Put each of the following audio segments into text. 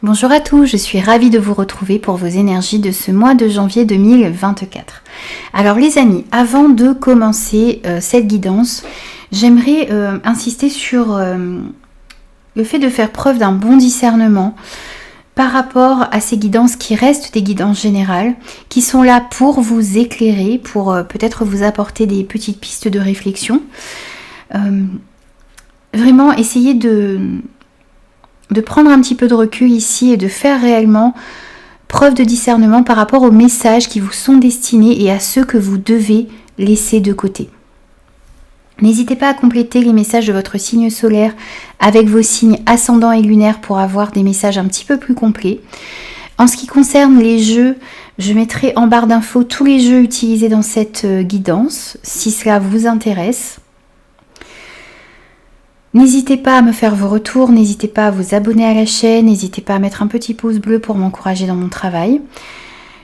Bonjour à tous, je suis ravie de vous retrouver pour vos énergies de ce mois de janvier 2024. Alors les amis, avant de commencer cette guidance, j'aimerais insister sur le fait de faire preuve d'un bon discernement par rapport à ces guidances qui restent des guidances générales, qui sont là pour vous éclairer, pour peut-être vous apporter des petites pistes de réflexion. Vraiment essayer de prendre un petit peu de recul ici et de faire réellement preuve de discernement par rapport aux messages qui vous sont destinés et à ceux que vous devez laisser de côté. N'hésitez pas à compléter les messages de votre signe solaire avec vos signes ascendants et lunaires pour avoir des messages un petit peu plus complets. En ce qui concerne les jeux, je mettrai en barre d'infos tous les jeux utilisés dans cette guidance, si cela vous intéresse. N'hésitez pas à me faire vos retours, n'hésitez pas à vous abonner à la chaîne, n'hésitez pas à mettre un petit pouce bleu pour m'encourager dans mon travail.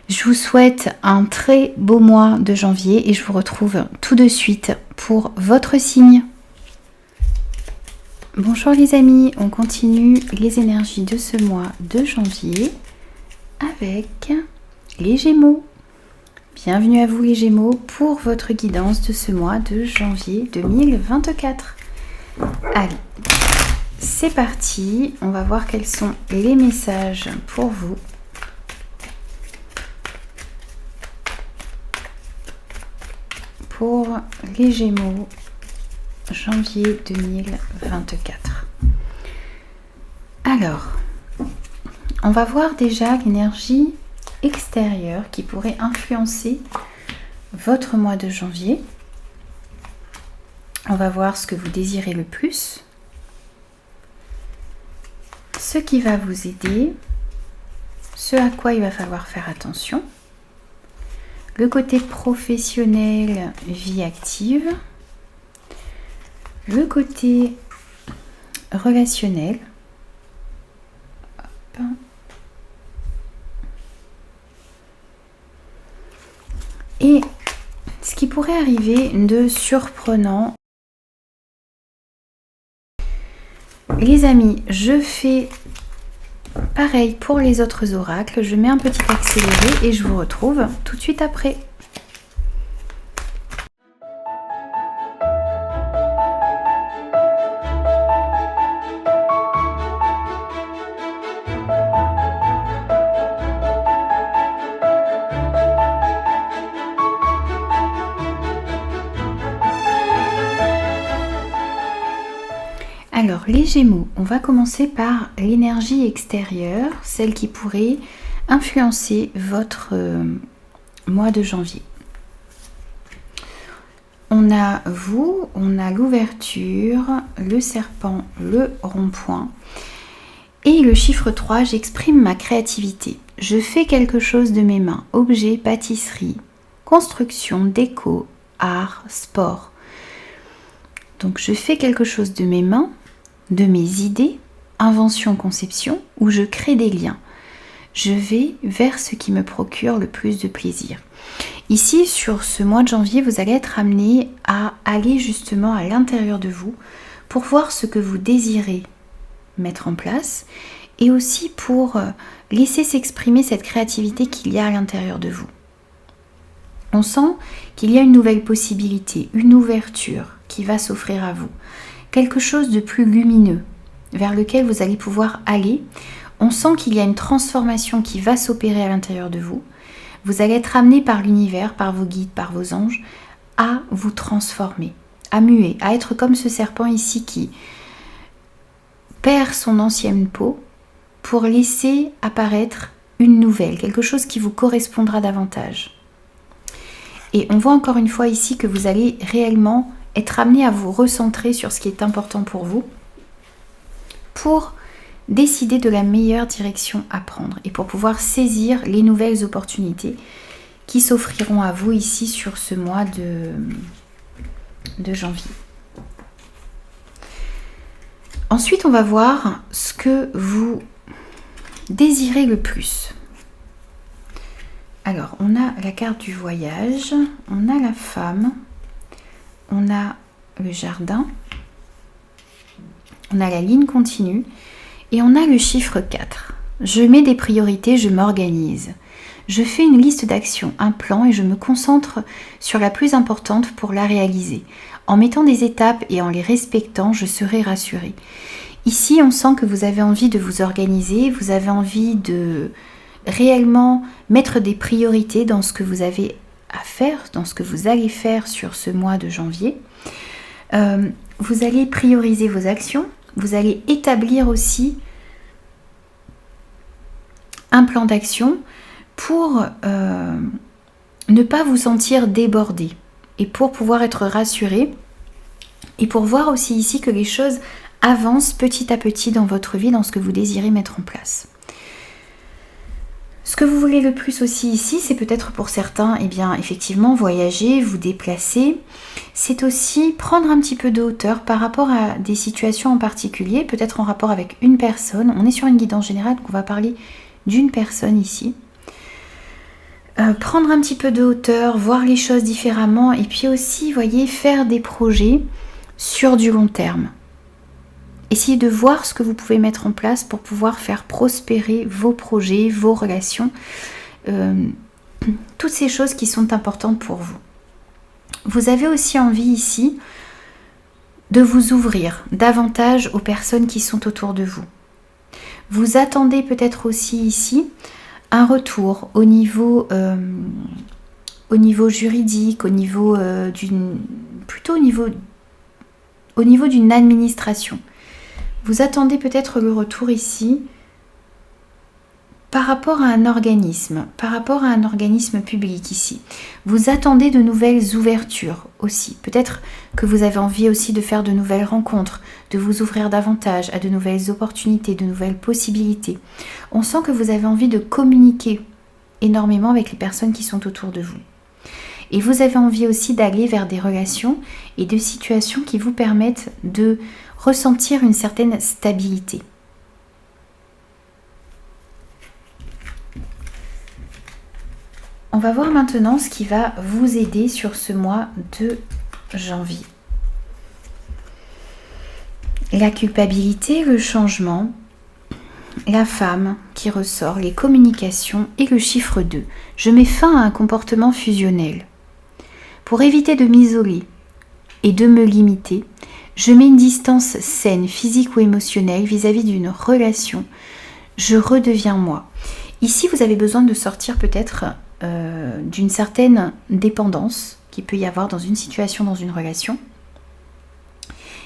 Je vous souhaite un très beau mois de janvier et je vous retrouve tout de suite pour votre signe. Bonjour les amis, on continue les énergies de ce mois de janvier avec les Gémeaux. Bienvenue à vous les Gémeaux pour votre guidance de ce mois de janvier 2024. Allez, c'est parti, on va voir quels sont les messages pour vous. Pour les Gémeaux, janvier 2024. Alors, on va voir déjà l'énergie extérieure qui pourrait influencer votre mois de janvier. On va voir ce que vous désirez le plus, ce qui va vous aider, ce à quoi il va falloir faire attention, le côté professionnel, vie active, le côté relationnel, hop, et ce qui pourrait arriver de surprenant. Les amis, je fais pareil pour les autres oracles. Je mets un petit accéléré et je vous retrouve tout de suite après. Alors les Gémeaux, on va commencer par l'énergie extérieure, celle qui pourrait influencer votre mois de janvier. On a vous, on a l'ouverture, le serpent, le rond-point et le chiffre 3, j'exprime ma créativité. Je fais quelque chose de mes mains, objets, pâtisserie, construction, déco, art, sport. Donc je fais quelque chose de mes mains, de mes idées, invention, conception, où je crée des liens. Je vais vers ce qui me procure le plus de plaisir. Ici, sur ce mois de janvier, vous allez être amené à aller justement à l'intérieur de vous pour voir ce que vous désirez mettre en place et aussi pour laisser s'exprimer cette créativité qu'il y a à l'intérieur de vous. On sent qu'il y a une nouvelle possibilité, une ouverture qui va s'offrir à vous. Quelque chose de plus lumineux vers lequel vous allez pouvoir aller. On sent qu'il y a une transformation qui va s'opérer à l'intérieur de vous. Vous allez être amené par l'univers, par vos guides, par vos anges, à vous transformer, à muer, à être comme ce serpent ici qui perd son ancienne peau pour laisser apparaître une nouvelle, quelque chose qui vous correspondra davantage. Et on voit encore une fois ici que vous allez réellement être amené à vous recentrer sur ce qui est important pour vous pour décider de la meilleure direction à prendre et pour pouvoir saisir les nouvelles opportunités qui s'offriront à vous ici sur ce mois de janvier. Ensuite, on va voir ce que vous désirez le plus. Alors, on a la carte du voyage, on a la femme, on a le jardin, on a la ligne continue et on a le chiffre 4. Je mets des priorités, je m'organise. Je fais une liste d'actions, un plan et je me concentre sur la plus importante pour la réaliser. En mettant des étapes et en les respectant, je serai rassurée. Ici, on sent que vous avez envie de vous organiser, vous avez envie de réellement mettre des priorités dans ce que vous avez à faire, dans ce que vous allez faire sur ce mois de janvier. Vous allez prioriser vos actions, vous allez établir aussi un plan d'action pour ne pas vous sentir débordé et pour pouvoir être rassuré et pour voir aussi ici que les choses avancent petit à petit dans votre vie, dans ce que vous désirez mettre en place. Ce que vous voulez le plus aussi ici, c'est peut-être pour certains, eh bien, effectivement, voyager, vous déplacer. C'est aussi prendre un petit peu de hauteur par rapport à des situations en particulier, peut-être en rapport avec une personne. On est sur une guidance générale, donc on va parler d'une personne ici. Prendre un petit peu de hauteur, voir les choses différemment et puis aussi, voyez, faire des projets sur du long terme. Essayez de voir ce que vous pouvez mettre en place pour pouvoir faire prospérer vos projets, vos relations, toutes ces choses qui sont importantes pour vous. Vous avez aussi envie ici de vous ouvrir davantage aux personnes qui sont autour de vous. Vous attendez peut-être aussi ici un retour au niveau juridique, plutôt au niveau d'une administration. Vous attendez peut-être le retour ici par rapport à un organisme public ici. Vous attendez de nouvelles ouvertures aussi. Peut-être que vous avez envie aussi de faire de nouvelles rencontres, de vous ouvrir davantage à de nouvelles opportunités, de nouvelles possibilités. On sent que vous avez envie de communiquer énormément avec les personnes qui sont autour de vous. Et vous avez envie aussi d'aller vers des relations et de situations qui vous permettent de ressentir une certaine stabilité. On va voir maintenant ce qui va vous aider sur ce mois de janvier. La culpabilité, le changement, la femme qui ressort, les communications et le chiffre 2. Je mets fin à un comportement fusionnel. Pour éviter de m'isoler et de me limiter, je mets une distance saine, physique ou émotionnelle vis-à-vis d'une relation. Je redeviens moi. Ici, vous avez besoin de sortir peut-être d'une certaine dépendance qu'il peut y avoir dans une situation, dans une relation.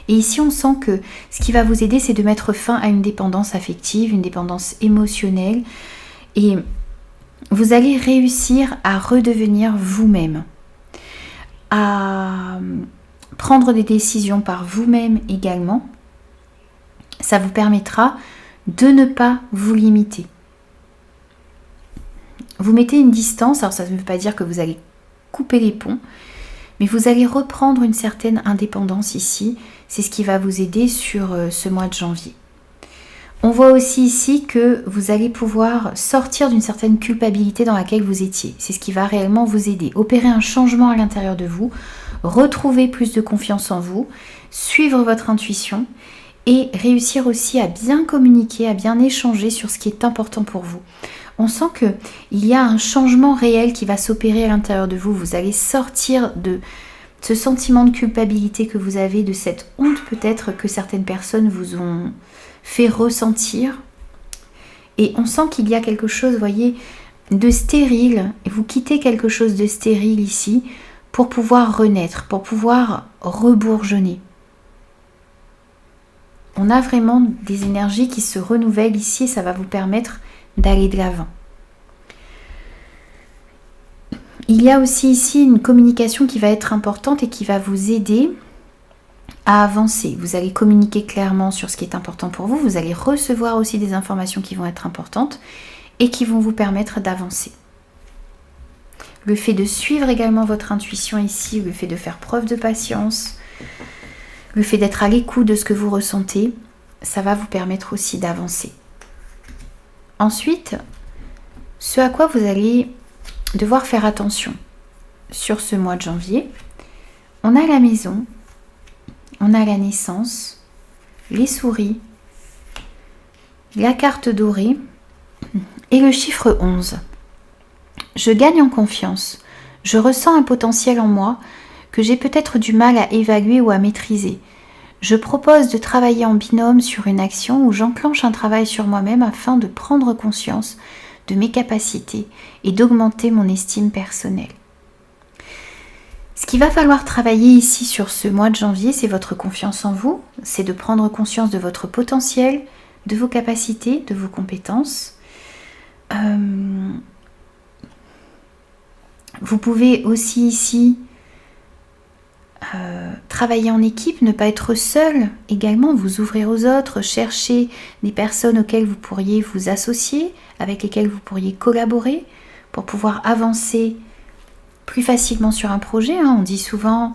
Et ici, on sent que ce qui va vous aider, c'est de mettre fin à une dépendance affective, une dépendance émotionnelle. Et vous allez réussir à redevenir vous-même, à prendre des décisions par vous-même également. Ça vous permettra de ne pas vous limiter. Vous mettez une distance, alors ça ne veut pas dire que vous allez couper les ponts, mais vous allez reprendre une certaine indépendance ici. C'est ce qui va vous aider sur ce mois de janvier. On voit aussi ici que vous allez pouvoir sortir d'une certaine culpabilité dans laquelle vous étiez. C'est ce qui va réellement vous aider. Opérer un changement à l'intérieur de vous, retrouver plus de confiance en vous, suivre votre intuition et réussir aussi à bien communiquer, à bien échanger sur ce qui est important pour vous. On sent qu'il y a un changement réel qui va s'opérer à l'intérieur de vous. Vous allez sortir de ce sentiment de culpabilité que vous avez, de cette honte peut-être que certaines personnes vous ont fait ressentir. Et on sent qu'il y a quelque chose, voyez, de stérile. Et vous quittez quelque chose de stérile ici pour pouvoir renaître, pour pouvoir rebourgeonner. On a vraiment des énergies qui se renouvellent ici et ça va vous permettre d'aller de l'avant. Il y a aussi ici une communication qui va être importante et qui va vous aider à avancer. Vous allez communiquer clairement sur ce qui est important pour vous. Vous allez recevoir aussi des informations qui vont être importantes et qui vont vous permettre d'avancer. Le fait de suivre également votre intuition ici, le fait de faire preuve de patience, le fait d'être à l'écoute de ce que vous ressentez, ça va vous permettre aussi d'avancer. Ensuite, ce à quoi vous allez devoir faire attention sur ce mois de janvier, on a la maison, on a la naissance, les souris, la carte dorée Et le chiffre 11. Je gagne en confiance. Je ressens un potentiel en moi que j'ai peut-être du mal à évaluer ou à maîtriser. Je propose de travailler en binôme sur une action où j'enclenche un travail sur moi-même afin de prendre conscience de mes capacités et d'augmenter mon estime personnelle. Ce qu'il va falloir travailler ici sur ce mois de janvier, c'est votre confiance en vous, c'est de prendre conscience de votre potentiel, de vos capacités, de vos compétences. Vous pouvez aussi ici travailler en équipe, ne pas être seul également, vous ouvrir aux autres, chercher des personnes auxquelles vous pourriez vous associer, avec lesquelles vous pourriez collaborer pour pouvoir avancer plus facilement sur un projet. On dit souvent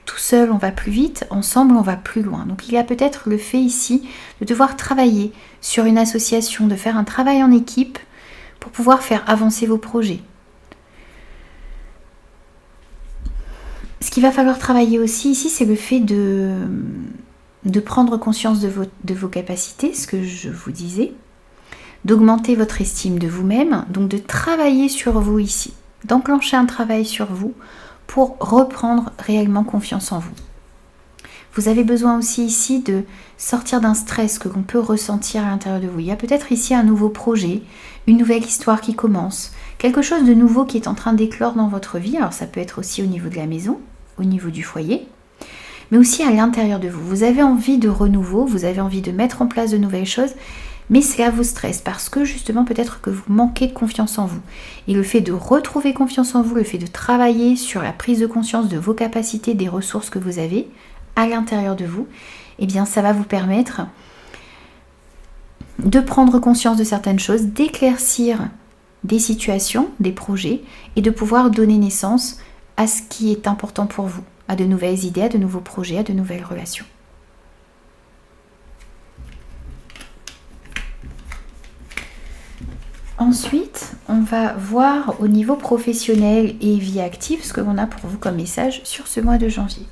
tout seul on va plus vite, ensemble on va plus loin. Donc il y a peut-être le fait ici de devoir travailler sur une association, de faire un travail en équipe pour pouvoir faire avancer vos projets. Ce qu'il va falloir travailler aussi ici, c'est le fait de prendre conscience de vos capacités, ce que je vous disais, d'augmenter votre estime de vous-même, donc de travailler sur vous ici, d'enclencher un travail sur vous pour reprendre réellement confiance en vous. Vous avez besoin aussi ici de sortir d'un stress que l'on peut ressentir à l'intérieur de vous. Il y a peut-être ici un nouveau projet, une nouvelle histoire qui commence, quelque chose de nouveau qui est en train d'éclore dans votre vie. Alors ça peut être aussi au niveau de la maison, au niveau du foyer, mais aussi à l'intérieur de vous. Vous avez envie de renouveau, vous avez envie de mettre en place de nouvelles choses, mais cela vous stresse parce que justement peut-être que vous manquez de confiance en vous. Et le fait de retrouver confiance en vous, le fait de travailler sur la prise de conscience de vos capacités, des ressources que vous avez à l'intérieur de vous, eh bien ça va vous permettre de prendre conscience de certaines choses, d'éclaircir des situations, des projets et de pouvoir donner naissance à ce qui est important pour vous, à de nouvelles idées, à de nouveaux projets, à de nouvelles relations. Ensuite, on va voir au niveau professionnel et vie active ce que l'on a pour vous comme message sur ce mois de janvier.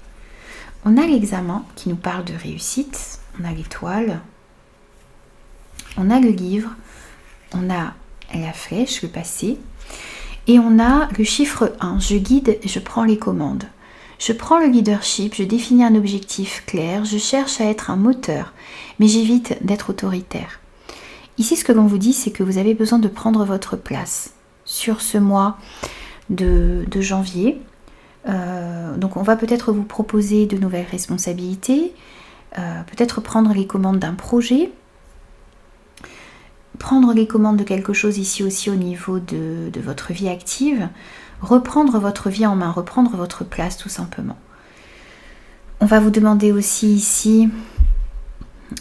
On a l'examen qui nous parle de réussite, on a l'étoile, on a le livre, on a la flèche, le passé, et on a le chiffre 1, je guide, je prends les commandes. Je prends le leadership, je définis un objectif clair, je cherche à être un moteur, mais j'évite d'être autoritaire. Ici, ce que l'on vous dit, c'est que vous avez besoin de prendre votre place sur ce mois de janvier. Donc on va peut-être vous proposer de nouvelles responsabilités, peut-être prendre les commandes d'un projet, prendre les commandes de quelque chose ici aussi au niveau de votre vie active, reprendre votre vie en main, reprendre votre place tout simplement. On va vous demander aussi ici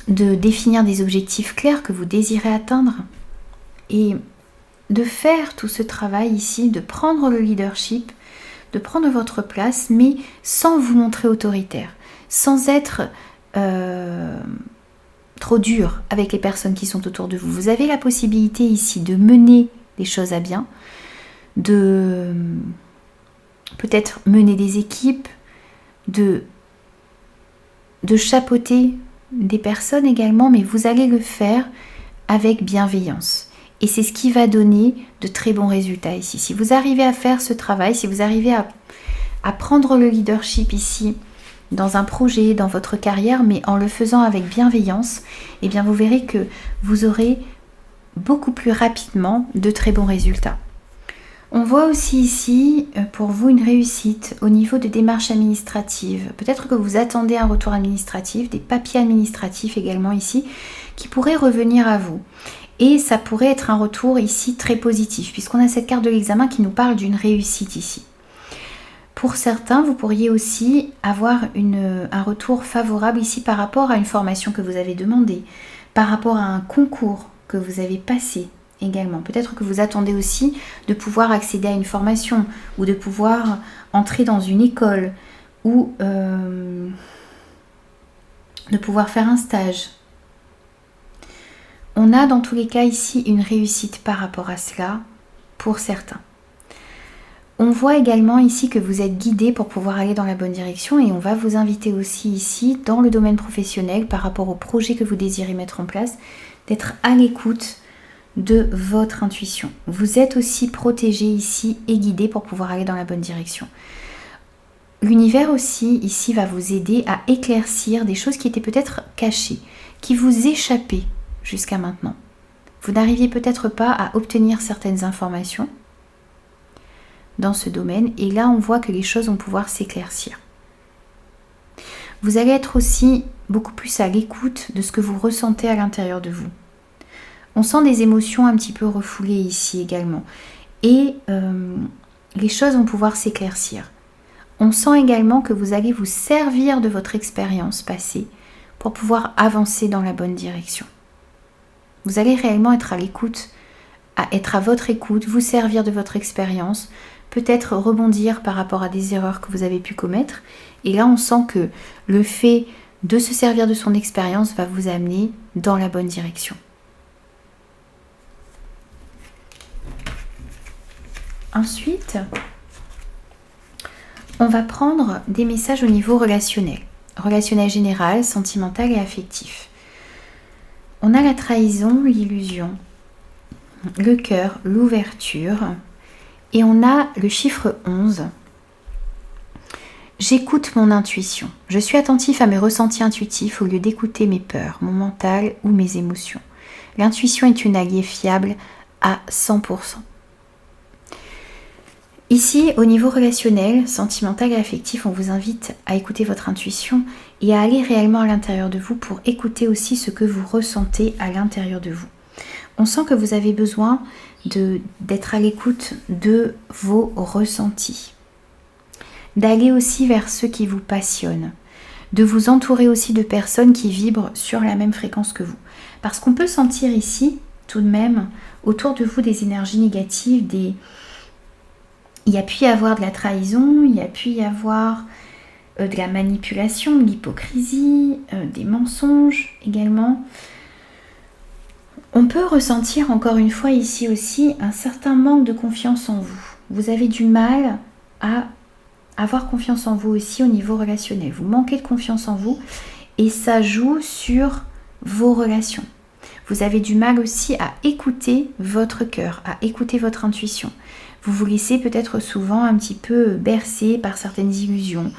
de définir des objectifs clairs que vous désirez atteindre et de faire tout ce travail ici, de prendre le leadership, de prendre votre place, mais sans vous montrer autoritaire, sans être trop dur avec les personnes qui sont autour de vous. Vous avez la possibilité ici de mener les choses à bien, de peut-être mener des équipes, de chapeauter des personnes également, mais vous allez le faire avec bienveillance. Et c'est ce qui va donner de très bons résultats ici. Si vous arrivez à faire ce travail, si vous arrivez à prendre le leadership ici, dans un projet, dans votre carrière, mais en le faisant avec bienveillance, eh bien vous verrez que vous aurez beaucoup plus rapidement de très bons résultats. On voit aussi ici pour vous une réussite au niveau de démarches administratives. Peut-être que vous attendez un retour administratif, des papiers administratifs également ici, qui pourraient revenir à vous. Et ça pourrait être un retour ici très positif, puisqu'on a cette carte de l'examen qui nous parle d'une réussite ici. Pour certains, vous pourriez aussi avoir un retour favorable ici par rapport à une formation que vous avez demandée, par rapport à un concours que vous avez passé également. Peut-être que vous attendez aussi de pouvoir accéder à une formation ou de pouvoir entrer dans une école ou de pouvoir faire un stage. On a dans tous les cas ici une réussite par rapport à cela pour certains. On voit également ici que vous êtes guidé pour pouvoir aller dans la bonne direction et on va vous inviter aussi ici dans le domaine professionnel par rapport au projet que vous désirez mettre en place, d'être à l'écoute de votre intuition. Vous êtes aussi protégé ici et guidé pour pouvoir aller dans la bonne direction. L'univers aussi ici va vous aider à éclaircir des choses qui étaient peut-être cachées, qui vous échappaient jusqu'à maintenant. Vous n'arriviez peut-être pas à obtenir certaines informations dans ce domaine et là on voit que les choses vont pouvoir s'éclaircir. Vous allez être aussi beaucoup plus à l'écoute de ce que vous ressentez à l'intérieur de vous. On sent des émotions un petit peu refoulées ici également et les choses vont pouvoir s'éclaircir. On sent également que vous allez vous servir de votre expérience passée pour pouvoir avancer dans la bonne direction. Vous allez réellement être à l'écoute, être à votre écoute, vous servir de votre expérience, peut-être rebondir par rapport à des erreurs que vous avez pu commettre. Et là, on sent que le fait de se servir de son expérience va vous amener dans la bonne direction. Ensuite, on va prendre des messages au niveau relationnel général, sentimental et affectif. On a la trahison, l'illusion, le cœur, l'ouverture et on a le chiffre 11. J'écoute mon intuition. Je suis attentif à mes ressentis intuitifs au lieu d'écouter mes peurs, mon mental ou mes émotions. L'intuition est une alliée fiable à 100%. Ici, au niveau relationnel, sentimental et affectif, on vous invite à écouter votre intuition et à aller réellement à l'intérieur de vous pour écouter aussi ce que vous ressentez à l'intérieur de vous. On sent que vous avez besoin d'être à l'écoute de vos ressentis, d'aller aussi vers ceux qui vous passionnent, de vous entourer aussi de personnes qui vibrent sur la même fréquence que vous. Parce qu'on peut sentir ici, tout de même, autour de vous des énergies négatives, il y a pu y avoir de la trahison, il y a pu y avoir de la manipulation, de l'hypocrisie, des mensonges également. On peut ressentir encore une fois ici aussi un certain manque de confiance en vous. Vous avez du mal à avoir confiance en vous aussi au niveau relationnel. Vous manquez de confiance en vous et ça joue sur vos relations. Vous avez du mal aussi à écouter votre cœur, à écouter votre intuition. Vous vous laissez peut-être souvent un petit peu bercer par certaines illusions.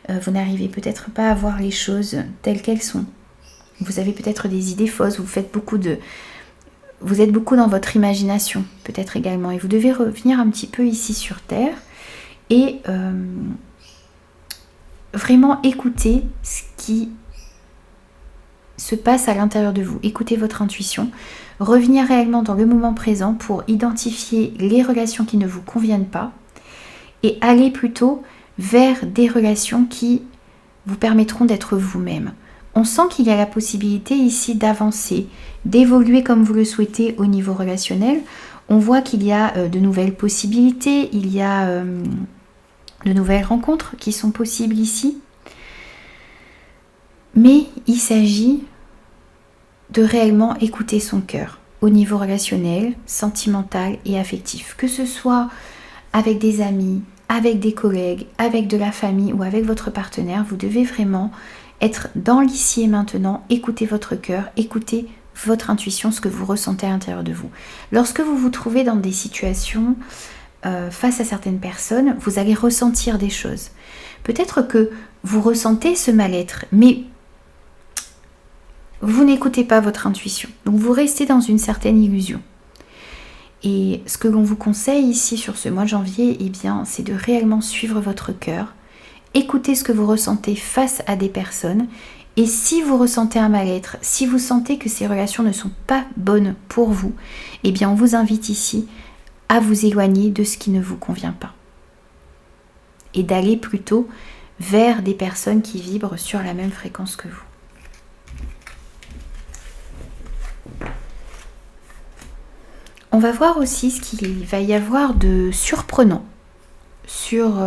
Vous n'arrivez peut-être pas à voir les choses telles qu'elles sont. Vous avez peut-être des idées fausses, vous êtes beaucoup dans votre imagination peut-être également. Et vous devez revenir un petit peu ici sur Terre et vraiment écouter ce qui se passe à l'intérieur de vous. Écoutez votre intuition. Revenir réellement dans le moment présent pour identifier les relations qui ne vous conviennent pas et aller plutôt vers des relations qui vous permettront d'être vous-même. On sent qu'il y a la possibilité ici d'avancer, d'évoluer comme vous le souhaitez au niveau relationnel. On voit qu'il y a de nouvelles possibilités, il y a de nouvelles rencontres qui sont possibles ici. Mais il s'agit de réellement écouter son cœur au niveau relationnel, sentimental et affectif. Que ce soit avec des amis, avec des collègues, avec de la famille ou avec votre partenaire, vous devez vraiment être dans l'ici et maintenant, écouter votre cœur, écouter votre intuition, ce que vous ressentez à l'intérieur de vous. Lorsque vous vous trouvez dans des situations face à certaines personnes, vous allez ressentir des choses. Peut-être que vous ressentez ce mal-être, mais vous n'écoutez pas votre intuition. Donc vous restez dans une certaine illusion. Et ce que l'on vous conseille ici sur ce mois de janvier, eh bien, c'est de réellement suivre votre cœur, écouter ce que vous ressentez face à des personnes. Et si vous ressentez un mal-être, si vous sentez que ces relations ne sont pas bonnes pour vous, eh bien on vous invite ici à vous éloigner de ce qui ne vous convient pas. Et d'aller plutôt vers des personnes qui vibrent sur la même fréquence que vous. On va voir aussi ce qu'il va y avoir de surprenant sur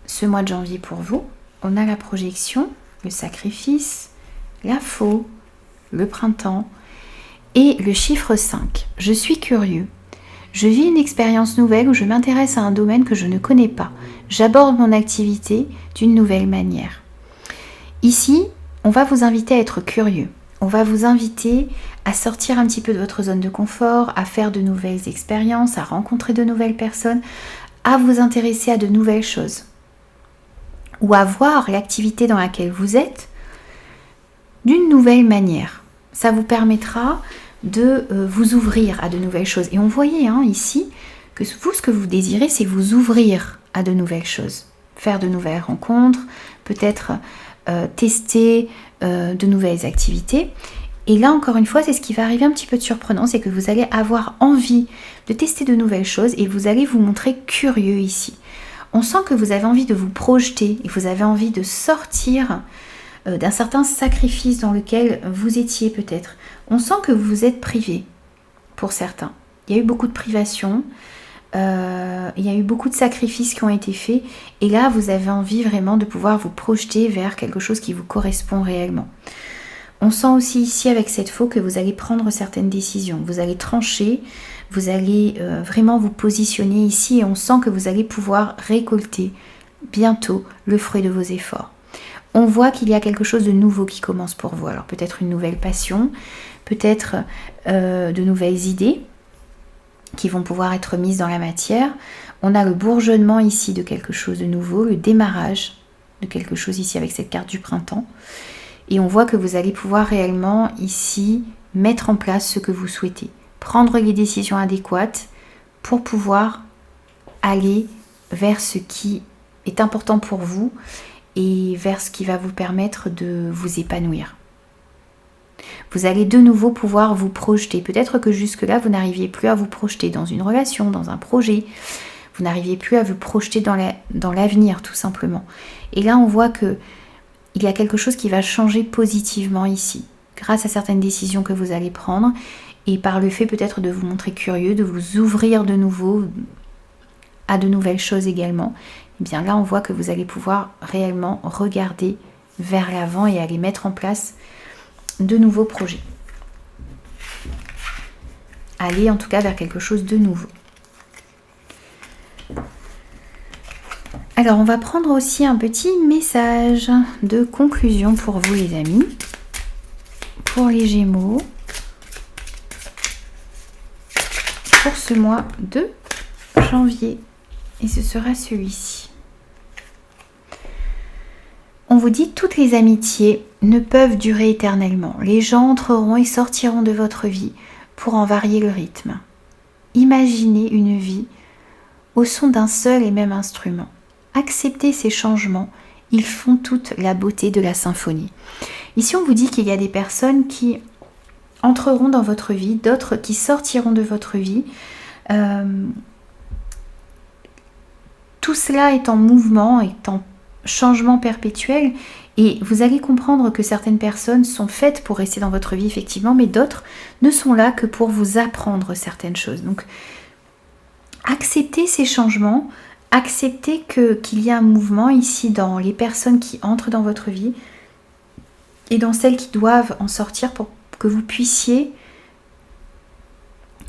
ce mois de janvier pour vous. On a la projection, le sacrifice, la faux, le printemps et le chiffre 5. Je suis curieux. Je vis une expérience nouvelle où je m'intéresse à un domaine que je ne connais pas. J'aborde mon activité d'une nouvelle manière. Ici, on va vous inviter à être curieux, on va vous inviter à sortir un petit peu de votre zone de confort, à faire de nouvelles expériences, à rencontrer de nouvelles personnes, à vous intéresser à de nouvelles choses ou à voir l'activité dans laquelle vous êtes d'une nouvelle manière. Ça vous permettra de vous ouvrir à de nouvelles choses. Et on voyait ici que vous, ce que vous désirez, c'est vous ouvrir à de nouvelles choses. Faire de nouvelles rencontres, peut-être tester de nouvelles activités. Et là, encore une fois, c'est ce qui va arriver un petit peu de surprenant, c'est que vous allez avoir envie de tester de nouvelles choses et vous allez vous montrer curieux ici. On sent que vous avez envie de vous projeter et vous avez envie de sortir d'un certain sacrifice dans lequel vous étiez peut-être. On sent que vous vous êtes privé pour certains. Il y a eu beaucoup de privations, il y a eu beaucoup de sacrifices qui ont été faits et là vous avez envie vraiment de pouvoir vous projeter vers quelque chose qui vous correspond réellement. On sent aussi ici avec cette faux que vous allez prendre certaines décisions, vous allez trancher, vous allez vraiment vous positionner ici et on sent que vous allez pouvoir récolter bientôt le fruit de vos efforts. On voit qu'il y a quelque chose de nouveau qui commence pour vous. Alors peut-être une nouvelle passion, peut-être de nouvelles idées qui vont pouvoir être mises dans la matière. On a le bourgeonnement ici de quelque chose de nouveau, le démarrage de quelque chose ici avec cette carte du printemps. Et on voit que vous allez pouvoir réellement ici mettre en place ce que vous souhaitez. Prendre les décisions adéquates pour pouvoir aller vers ce qui est important pour vous et vers ce qui va vous permettre de vous épanouir. Vous allez de nouveau pouvoir vous projeter. Peut-être que jusque-là, vous n'arriviez plus à vous projeter dans une relation, dans un projet. Vous n'arriviez plus à vous projeter dans l'avenir, tout simplement. Et là, on voit que il y a quelque chose qui va changer positivement ici, grâce à certaines décisions que vous allez prendre et par le fait peut-être de vous montrer curieux, de vous ouvrir de nouveau à de nouvelles choses également. Et bien là, on voit que vous allez pouvoir réellement regarder vers l'avant et aller mettre en place de nouveaux projets. Aller en tout cas vers quelque chose de nouveau. Alors, on va prendre aussi un petit message de conclusion pour vous les amis, pour les Gémeaux, pour ce mois de janvier. Et ce sera celui-ci. On vous dit, toutes les amitiés ne peuvent durer éternellement. Les gens entreront et sortiront de votre vie pour en varier le rythme. Imaginez une vie au son d'un seul et même instrument. Acceptez ces changements, ils font toute la beauté de la symphonie. Ici, on vous dit qu'il y a des personnes qui entreront dans votre vie, d'autres qui sortiront de votre vie. Tout cela est en mouvement, est en changement perpétuel et vous allez comprendre que certaines personnes sont faites pour rester dans votre vie, effectivement, mais d'autres ne sont là que pour vous apprendre certaines choses. Donc, acceptez ces changements. Acceptez qu'il y a un mouvement ici dans les personnes qui entrent dans votre vie et dans celles qui doivent en sortir pour que vous puissiez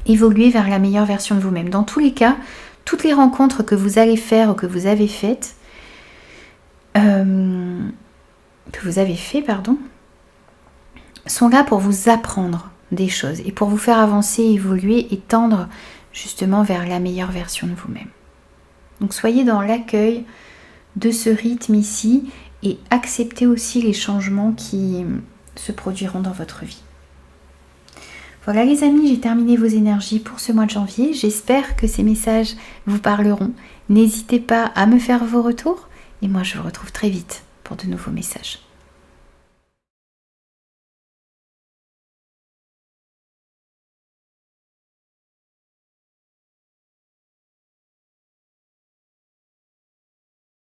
évoluer vers la meilleure version de vous-même. Dans tous les cas, toutes les rencontres que vous allez faire ou que vous avez faites, sont là pour vous apprendre des choses et pour vous faire avancer, évoluer et tendre justement vers la meilleure version de vous-même. Donc soyez dans l'accueil de ce rythme ici et acceptez aussi les changements qui se produiront dans votre vie. Voilà les amis, j'ai terminé vos énergies pour ce mois de janvier. J'espère que ces messages vous parleront. N'hésitez pas à me faire vos retours et moi je vous retrouve très vite pour de nouveaux messages.